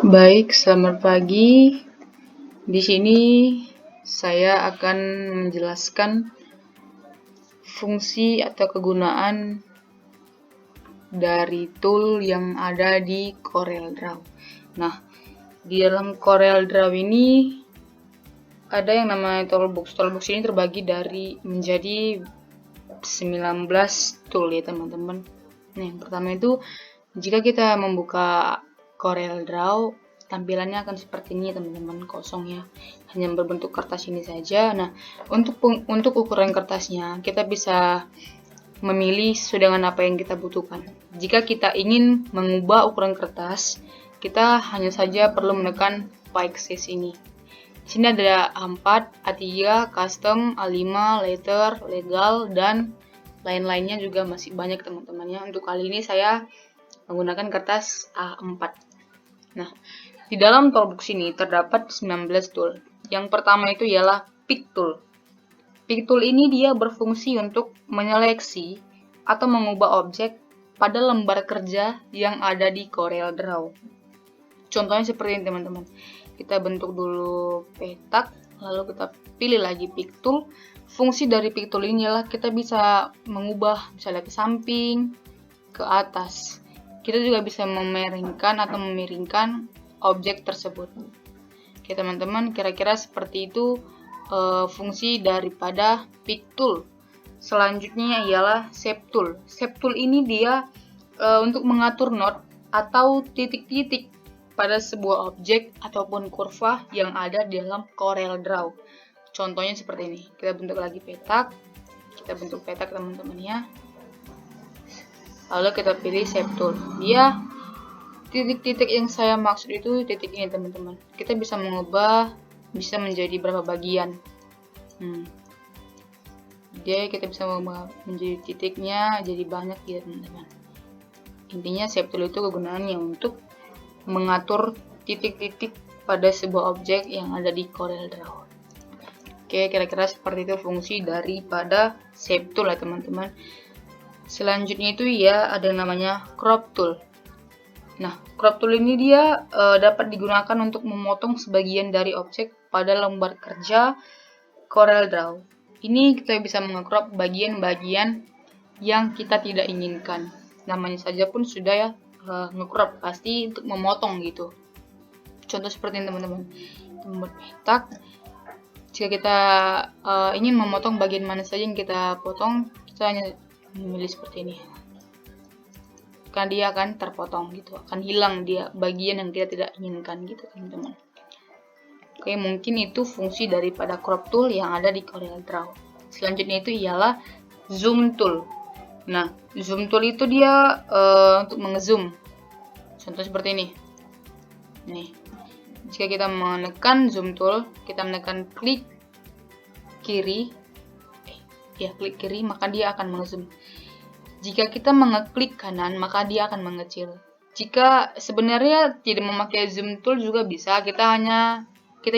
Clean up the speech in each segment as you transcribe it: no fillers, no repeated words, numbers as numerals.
Baik, selamat pagi. Di sini saya akan menjelaskan fungsi atau kegunaan dari tool yang ada di CorelDRAW. Nah, di dalam CorelDRAW ini ada yang namanya toolbox. Toolbox ini terbagi menjadi 19 tool ya teman-teman. Nah, yang pertama itu jika kita membuka CorelDRAW, tampilannya akan seperti ini teman-teman, kosong ya, hanya berbentuk kertas ini saja. Nah, untuk ukuran kertasnya kita bisa memilih sesuai dengan apa yang kita butuhkan. Jika kita ingin mengubah ukuran kertas, kita hanya saja perlu menekan file size ini. Di sini ada A4, A3, custom, A5, letter, legal, dan lain-lainnya juga masih banyak teman-temannya. Untuk kali ini saya menggunakan kertas A4. Nah, di dalam toolbox ini terdapat 19 tool. Yang pertama itu ialah Pick Tool. Pick Tool ini dia berfungsi untuk menyeleksi atau mengubah objek pada lembar kerja yang ada di CorelDRAW. Contohnya seperti ini teman-teman. Kita bentuk dulu petak, lalu kita pilih lagi Pick Tool. Fungsi dari Pick Tool ini adalah kita bisa mengubah misalnya ke samping, ke atas. Kita juga bisa memeringkan atau memiringkan objek tersebut. Oke teman-teman, kira-kira seperti itu fungsi daripada Pick Tool. Selanjutnya ialah Shape Tool. Shape Tool ini dia untuk mengatur node atau titik-titik pada sebuah objek ataupun kurva yang ada di dalam CorelDRAW. Contohnya seperti ini. Kita bentuk lagi petak. Kita bentuk petak teman-teman ya. Lalu kita pilih Shape Tool. Dia titik-titik yang saya maksud itu titik ini teman-teman. Kita bisa mengubah, bisa menjadi berapa bagian. Jadi kita bisa mengubah menjadi titiknya jadi banyak ya teman-teman. Intinya Shape Tool itu kegunaannya untuk mengatur titik-titik pada sebuah objek yang ada di CorelDRAW. Oke, kira-kira seperti itu fungsi daripada Shape Tool ya teman-teman. Selanjutnya itu ya ada yang namanya Crop Tool. Nah, Crop Tool ini dia dapat digunakan untuk memotong sebagian dari objek pada lembar kerja CorelDRAW. Ini kita bisa mengecrop bagian-bagian yang kita tidak inginkan. Namanya saja pun sudah ya ngecrop, pasti untuk memotong gitu. Contoh seperti ini teman-teman. Membuat petak. Jika kita ingin memotong bagian mana saja yang kita potong, kita hanya memilih seperti ini. Karena dia akan terpotong gitu, akan hilang dia bagian yang kita tidak inginkan gitu teman-teman. Oke, mungkin itu fungsi daripada crop tool yang ada di CorelDRAW. Selanjutnya itu ialah zoom tool. Nah, zoom tool itu dia untuk mengezoom. Contoh seperti ini. Nih, jika kita menekan zoom tool, kita menekan klik kiri, klik kiri, maka dia akan mengezoom. Jika kita mengeklik kanan, maka dia akan mengecil. Jika sebenarnya tidak memakai zoom tool juga bisa, kita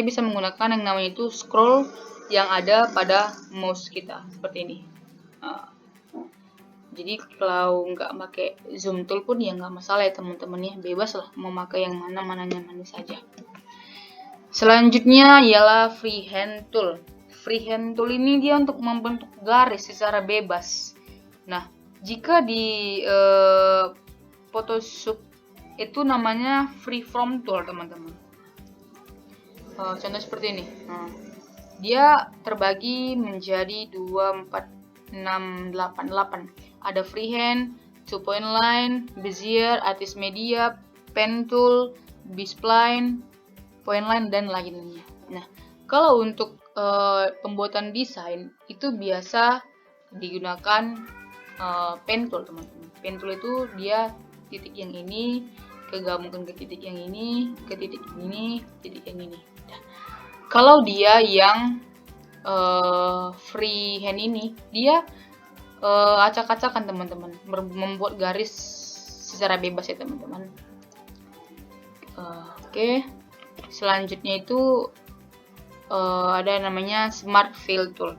bisa menggunakan yang namanya itu scroll yang ada pada mouse kita seperti ini. Jadi kalau nggak pakai zoom tool pun ya nggak masalah ya teman-teman ya, bebas lah mau pakai yang mana nyaman saja. Selanjutnya ialah freehand tool. Freehand tool ini dia untuk membentuk garis secara bebas. Nah, jika di Photoshop itu namanya freeform tool teman-teman. Contoh seperti ini. Dia terbagi menjadi 2, 4, 6, 8. Ada freehand, 2-point line, bezier, artist media, pen tool, B-spline, point line, dan lainnya. Nah, kalau untuk pembuatan desain itu biasa digunakan pen tool teman-teman. Pen tool itu dia titik yang ini kegabungkan ke titik yang ini, ke titik ini, titik yang ini. Nah, kalau dia yang freehand ini, dia acak-acakan teman-teman, membuat garis secara bebas ya teman-teman. Oke. Selanjutnya itu ada namanya Smart Fill Tool.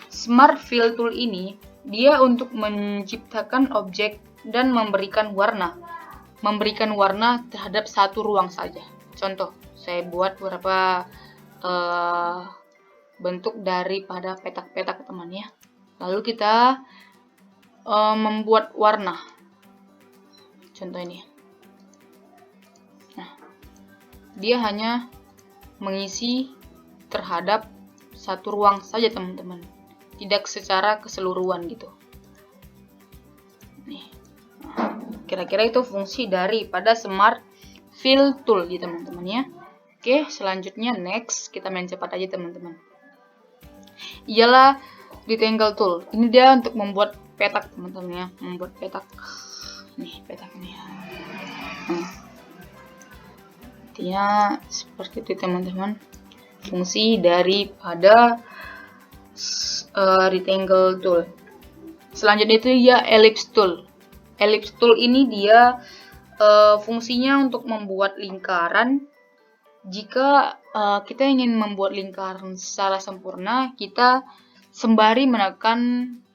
Smart Fill Tool ini dia untuk menciptakan objek dan memberikan warna memberikan warna terhadap satu ruang saja. Contoh, saya buat beberapa bentuk daripada petak-petak teman ya. Lalu kita membuat warna. Contoh ini. Nah, dia hanya mengisi terhadap satu ruang saja teman-teman, tidak secara keseluruhan gitu. Nih, kira-kira itu fungsi daripada Smart Fill Tool ya teman-teman ya. Oke, selanjutnya next, kita main cepat aja teman-teman. Ialah Rectangle Tool. Ini dia untuk membuat petak teman-teman ya, membuat petak. Nih petak ini. Artinya seperti itu teman-teman. Fungsi daripada Rectangle Tool. Selanjutnya itu ya Ellipse Tool. Ellipse Tool ini dia fungsinya untuk membuat lingkaran. Jika kita ingin membuat lingkaran secara sempurna, kita sembari menekan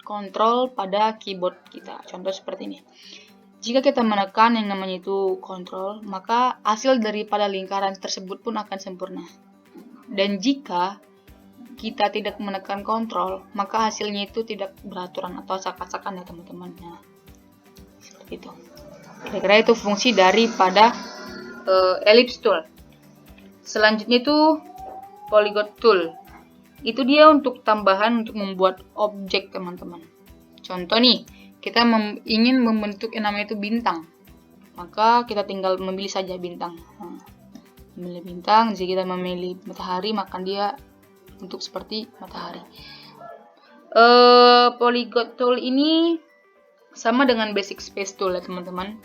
kontrol pada keyboard kita. Contoh seperti ini. Jika kita menekan yang namanya itu kontrol, maka hasil daripada lingkaran tersebut pun akan sempurna. Dan jika kita tidak menekan kontrol, maka hasilnya itu tidak beraturan atau acak-acakan ya teman-teman. Nah, seperti itu. Kira-kira itu fungsi daripada Ellipse Tool. Selanjutnya itu Polygon Tool. Itu dia untuk tambahan untuk membuat objek teman-teman. Contoh nih, kita ingin membentuk yang namanya itu bintang. Maka kita tinggal memilih saja bintang. Memilih bintang, jika kita memilih matahari, maka dia untuk seperti matahari. Polygon Tool ini sama dengan Basic Space Tool ya teman-teman.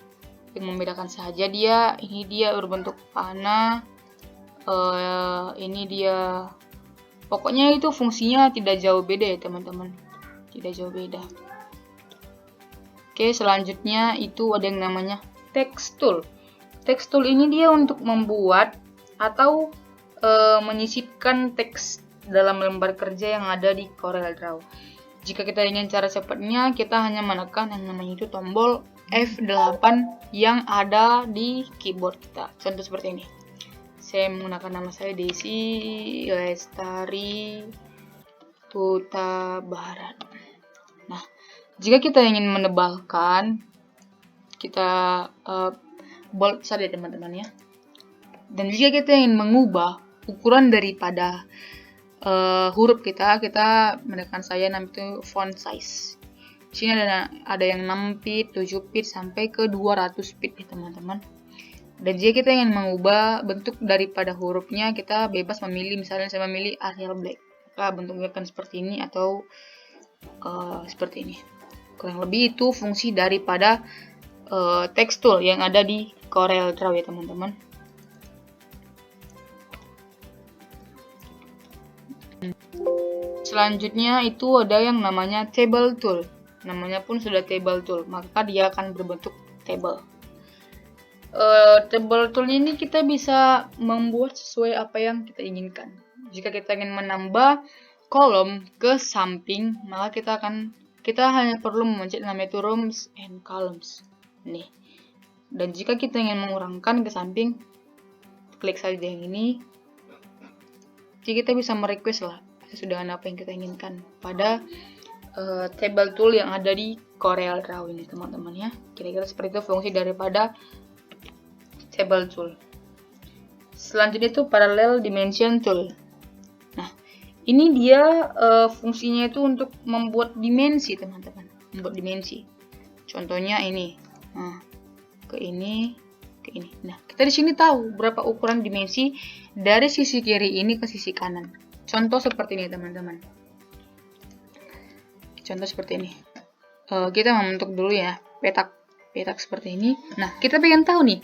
Yang membedakan saja ini dia berbentuk panah. Ini dia, pokoknya itu fungsinya tidak jauh beda ya teman-teman, tidak jauh beda. Oke, selanjutnya itu ada yang namanya Text Tool. Text Tool ini dia untuk membuat atau menyisipkan teks dalam lembar kerja yang ada di CorelDRAW. Jika kita ingin cara cepatnya, kita hanya menekan yang namanya itu tombol F8 yang ada di keyboard kita. Contoh seperti ini. Saya menggunakan nama saya Desi Lestari Tuta Barat. Nah, jika kita ingin menebalkan, kita bold saja teman-teman ya. Dan jika kita ingin mengubah ukuran daripada huruf kita menekan saya namanya itu font size. Di sini ada yang 6 bit, 7 bit sampai ke 200 bit ya teman-teman. Dan jika kita ingin mengubah bentuk daripada hurufnya, kita bebas memilih, misalnya saya memilih Arial Black, maka bentuknya akan seperti ini atau seperti ini. Kurang lebih itu fungsi daripada Text Tool yang ada di CorelDRAW ya teman-teman. Selanjutnya itu ada yang namanya Table Tool. Namanya pun sudah Table Tool, maka dia akan berbentuk table. Table Tool ini kita bisa membuat sesuai apa yang kita inginkan. Jika kita ingin menambah kolom ke samping, maka kita hanya perlu memencet namanya itu rows and columns. Nih. Dan jika kita ingin mengurangkan ke samping, klik saja yang ini. Jadi kita bisa merequest lah sesudah apa yang kita inginkan pada Table Tool yang ada di CorelDRAW ini teman-teman ya. Kira-kira seperti itu fungsi daripada Table Tool. Selanjutnya itu Parallel Dimension Tool. Nah, ini dia fungsinya itu untuk membuat dimensi teman-teman, membuat dimensi. Contohnya ini, ke ini. Nah, kita di sini tahu berapa ukuran dimensi dari sisi kiri ini ke sisi kanan. Contoh seperti ini teman-teman. Contoh seperti ini. Kita membentuk dulu ya petak seperti ini. Nah, kita pengen tahu nih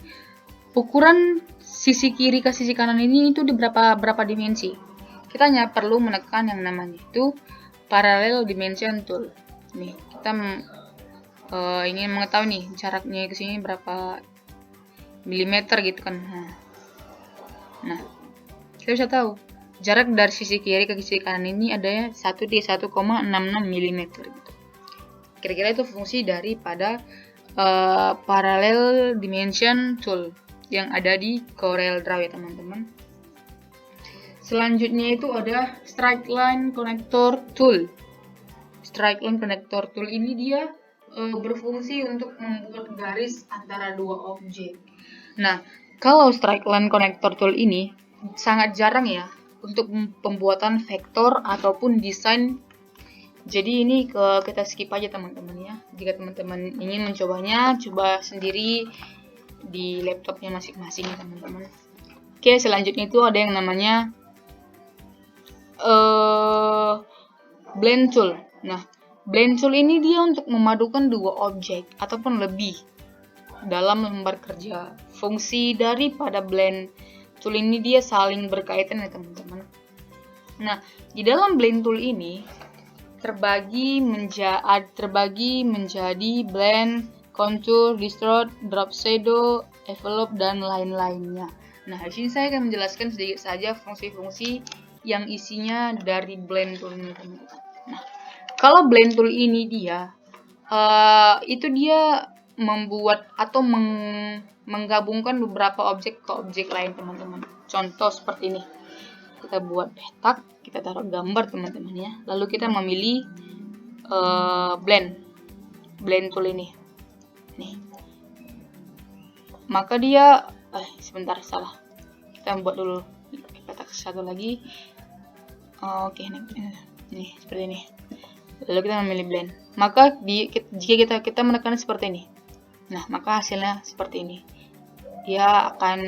ukuran sisi kiri ke sisi kanan ini itu di berapa dimensi. Kita hanya perlu menekan yang namanya itu Parallel Dimension Tool. Nih, kita ingin mengetahui nih jaraknya ke sini berapa milimeter gitu kan. Nah, kita bisa tahu jarak dari sisi kiri ke sisi kanan ini ada 1,66 mm gitu. Kira-kira itu fungsi daripada Parallel Dimension Tool yang ada di CorelDRAW ya teman-teman. Selanjutnya itu ada Straight Line Connector Tool. Straight Line Connector Tool ini dia berfungsi untuk membuat garis antara dua objek. Nah, kalau Straight Line Connector Tool ini sangat jarang ya untuk pembuatan vektor ataupun desain. Jadi ini kita skip aja teman-teman ya. Jika teman-teman ingin mencobanya, coba sendiri di laptopnya masing-masing ya teman-teman. Oke, selanjutnya itu ada yang namanya Blend Tool. Nah, Blend Tool ini dia untuk memadukan dua objek ataupun lebih dalam lembar kerja. Fungsi daripada Blend Tool ini dia saling berkaitan ya teman-teman. Nah, di dalam Blend Tool ini terbagi menjadi blend, contour, distort, drop shadow, envelope, dan lain-lainnya. Nah, di sini saya akan menjelaskan sedikit saja fungsi-fungsi yang isinya dari blend tool ini, teman-teman. Nah, kalau blend tool ini dia membuat atau menggabungkan beberapa objek ke objek lain, teman-teman. Contoh seperti ini. Kita buat petak, kita taruh gambar teman-teman ya. Lalu kita memilih blend tool ini. Nih. Maka dia sebentar salah. Kita buat dulu petak satu lagi. Oke, nih seperti ini. Lalu kita memilih blend. Maka jika kita menekan seperti ini. Nah, maka hasilnya seperti ini. Dia akan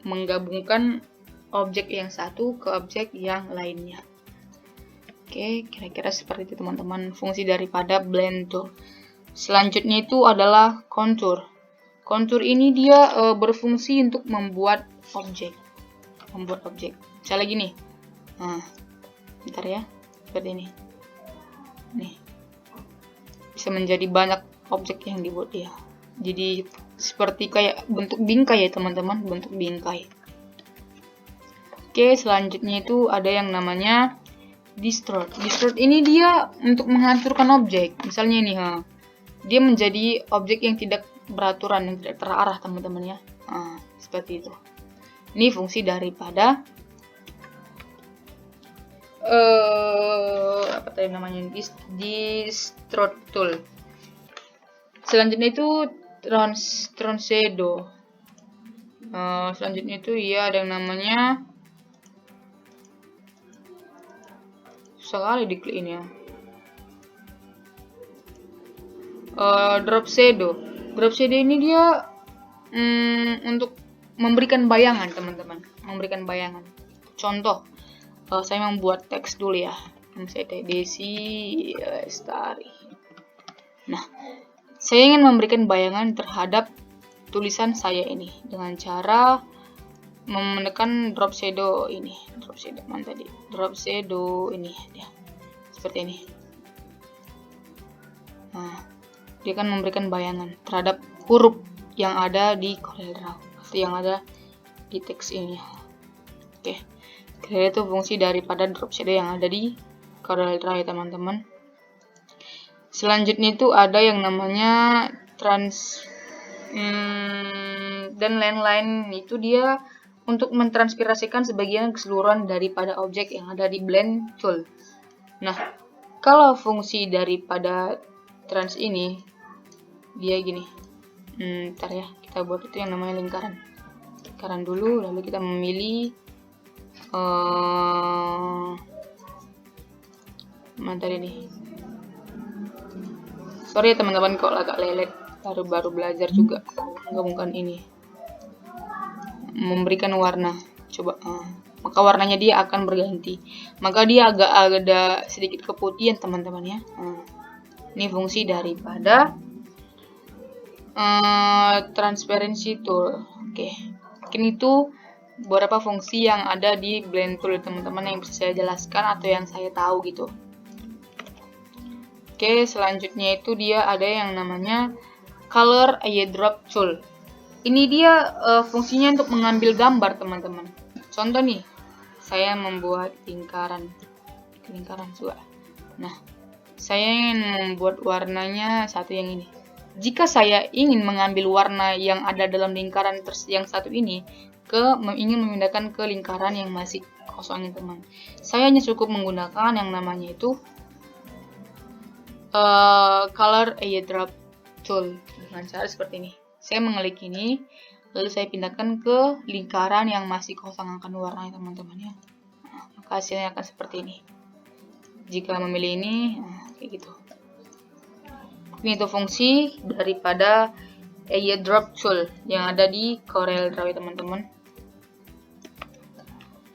menggabungkan objek yang satu ke objek yang lainnya. Oke, kira-kira seperti itu teman-teman fungsi daripada blend tool. Selanjutnya itu adalah contour. Contour ini dia berfungsi untuk membuat objek. Misalnya gini. Nah, bentar ya. Seperti ini. Nih. Bisa menjadi banyak objek yang dibuat dia. Jadi seperti kayak bentuk bingkai ya teman-teman, bentuk bingkai. Oke, selanjutnya itu ada yang namanya distort. Distort ini dia untuk menghancurkan objek. Misalnya ini, dia menjadi objek yang tidak beraturan, yang tidak terarah, teman-teman ya. Seperti itu. Ini fungsi daripada apa tadi namanya? Distort tool. Selanjutnya itu transhadow. Selanjutnya itu ada yang namanya sekali diklik ini ya. Drop shadow. Drop shadow ini dia untuk memberikan bayangan teman-teman, memberikan bayangan. Contoh, saya membuat teks dulu ya. Saya Desi Lestari. Nah, saya ingin memberikan bayangan terhadap tulisan saya ini dengan cara menekan drop shadow ini. Drop shadow mana tadi? Drop shadow ini ya. Seperti ini. Nah, dia akan memberikan bayangan terhadap huruf yang ada di CorelDRAW atau yang ada di teks ini. Oke. Kira itu fungsi daripada drop shadow yang ada di CorelDRAW ya teman-teman. Selanjutnya itu ada yang namanya dan lain-lain. Itu dia untuk mentranspirasikan sebagian keseluruhan daripada objek yang ada di blend tool. Nah, kalau fungsi daripada trans ini dia gini. Ntar ya, kita buat itu yang namanya lingkaran. Lingkaran dulu, lalu kita memilih mana ini. Sorry ya teman-teman kok agak lelet, baru belajar juga menggabungkan ini. Memberikan warna, coba maka warnanya dia akan berganti, maka dia agak ada sedikit keputihan teman-teman ya. Ini fungsi daripada transparency tool. Oke, mungkin itu beberapa fungsi yang ada di blend tool teman-teman yang bisa saya jelaskan atau yang saya tahu gitu. Oke, selanjutnya itu dia ada yang namanya color eyedrop tool. Ini dia fungsinya untuk mengambil gambar teman-teman. Contoh nih, saya membuat lingkaran juga. Nah, saya ingin membuat warnanya satu yang ini. jika saya ingin mengambil warna yang ada dalam lingkaran yang satu ini ingin memindahkan ke lingkaran yang masih kosong, teman, saya hanya cukup menggunakan yang namanya itu color eyedrop tool dengan cara seperti ini. Saya mengelik ini, lalu saya pindahkan ke lingkaran yang masih kosong akan warnanya, teman-teman ya. Nah, maka hasilnya akan seperti ini. Jika memilih ini, kayak gitu. Ini itu fungsi daripada eyedrop tool yang ada di CorelDRAW ya, teman-teman.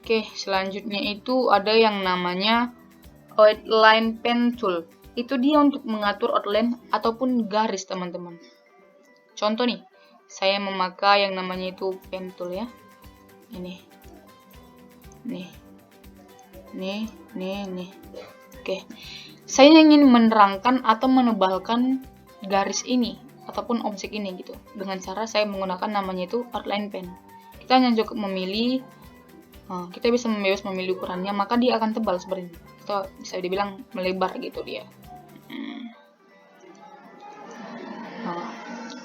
Oke, selanjutnya itu ada yang namanya outline pen tool. Itu dia untuk mengatur outline ataupun garis, teman-teman. Contoh nih, saya memakai yang namanya itu pen tool ya. Ini. Oke. Saya ingin menerangkan atau menebalkan garis ini ataupun objek ini gitu. Dengan cara saya menggunakan namanya itu outline pen. Kita hanya cukup memilih, kita bisa bebas memilih ukurannya, maka dia akan tebal seperti ini. Atau bisa dibilang melebar gitu dia.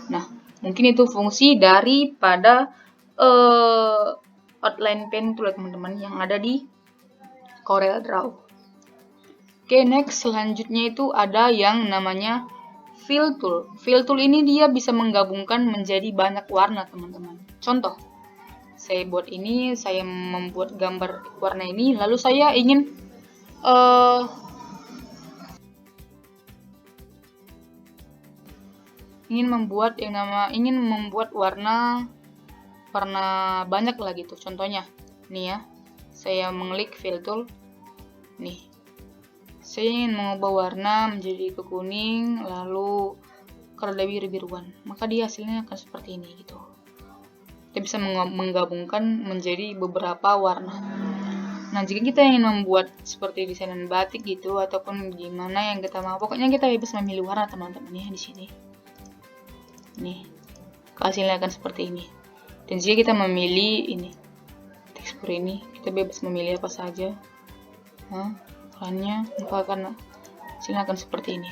Nah, mungkin itu fungsi daripada outline pen tool, teman-teman, yang ada di CorelDRAW. Oke, next selanjutnya itu ada yang namanya fill tool. Fill tool ini dia bisa menggabungkan menjadi banyak warna, teman-teman. Contoh, saya buat ini, saya membuat gambar warna ini, lalu saya ingin membuat warna banyak lah gitu. Contohnya nih ya, saya mengklik fill tool nih, saya ingin mengubah warna menjadi ke kuning lalu ke rada biru-biruan, maka dia hasilnya akan seperti ini gitu. Kita bisa menggabungkan menjadi beberapa warna. Nah, jika kita ingin membuat seperti desainan batik gitu ataupun gimana yang kita mau, pokoknya kita bisa memilih warna, teman-teman ya di sini. Nih, hasilnya akan seperti ini. Dan jika kita memilih ini tekstur ini, kita bebas memilih apa saja. Warnanya, maka hasilnya akan seperti ini.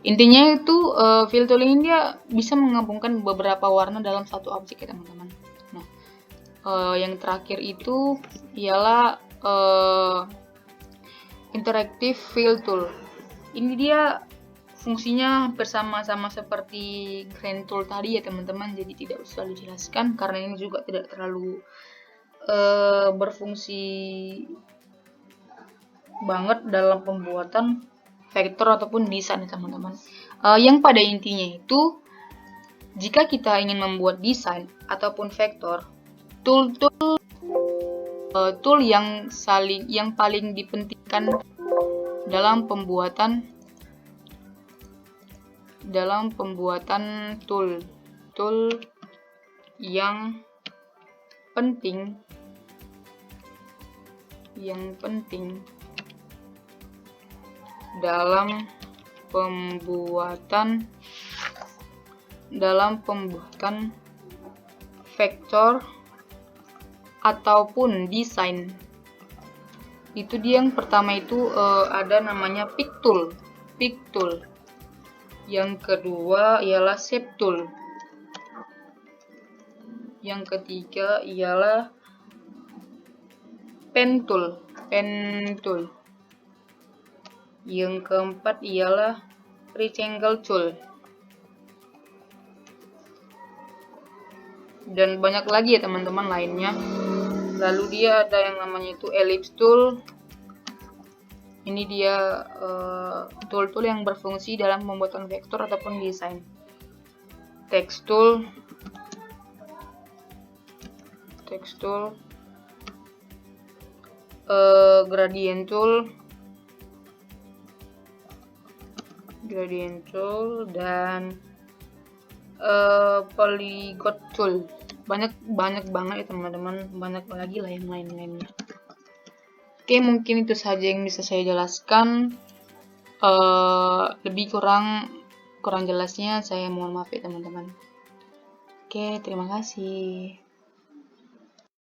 Intinya itu fill tool ini dia bisa menggabungkan beberapa warna dalam satu objek ya, teman-teman. Nah, yang terakhir itu ialah interactive fill tool. Ini dia fungsinya hampir sama seperti grand tool tadi ya, teman-teman, jadi tidak usah dijelaskan karena ini juga tidak terlalu berfungsi banget dalam pembuatan vektor ataupun desain ya, teman-teman. Yang pada intinya itu, jika kita ingin membuat desain ataupun vektor, tool yang paling dipentingkan dalam pembuatan tool yang penting dalam pembuatan vektor ataupun desain, itu dia yang pertama itu ada namanya pick tool. Yang kedua ialah shape tool. Yang ketiga ialah pen tool. Yang keempat ialah rectangle tool. Dan banyak lagi ya, teman-teman, lainnya. Lalu dia ada yang namanya itu ellipse tool. Ini dia tool-tool yang berfungsi dalam pembuatan vektor ataupun desain. Text tool, gradient tool, dan polygon tool. Banyak banget ya, teman-teman, banyak lagi lah yang lainnya. Oke, mungkin itu saja yang bisa saya jelaskan. Lebih kurang jelasnya saya mohon maaf ya, teman-teman. Oke, terima kasih.